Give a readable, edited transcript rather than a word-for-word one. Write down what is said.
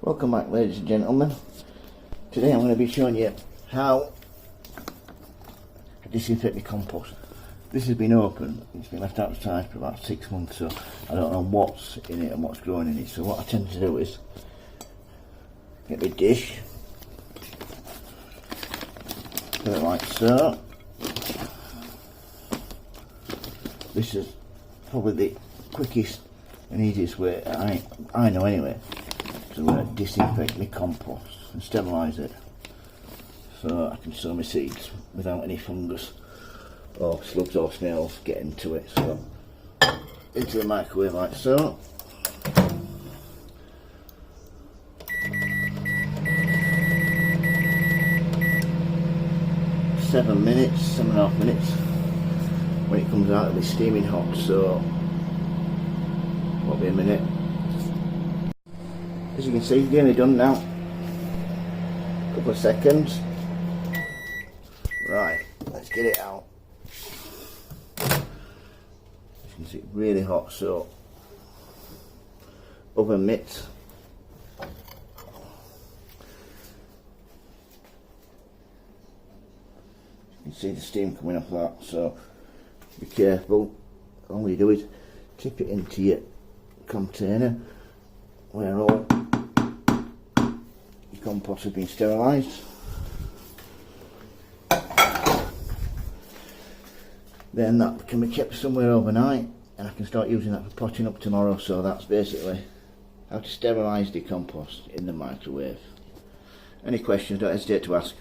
Welcome back, ladies and gentlemen. Today I'm going to be showing you how I disinfect my compost. This has been open, it's been left outside for about 6 months, so I don't know what's in it and what's growing in it. So what I tend to do is get my dish, put it like so. This is probably the quickest and easiest way I know anyway. So I'm going to disinfect my compost and sterilise it so I can sow my seeds without any fungus or slugs or snails getting to it. So into the microwave like so. Seven minutes, 7.5 minutes. When it comes out it'll be steaming hot, so won't be a minute. As you can see, it's nearly done now. Couple of seconds. Right, let's get it out. As you can see, it's really hot, so oven mitts. You can see the steam coming off that, so be careful. All you do is tip it into your container where all your compost has been sterilised. Then that can be kept somewhere overnight and I can start using that for potting up tomorrow. So that's basically how to sterilise the compost in the microwave. Any questions, don't hesitate to ask.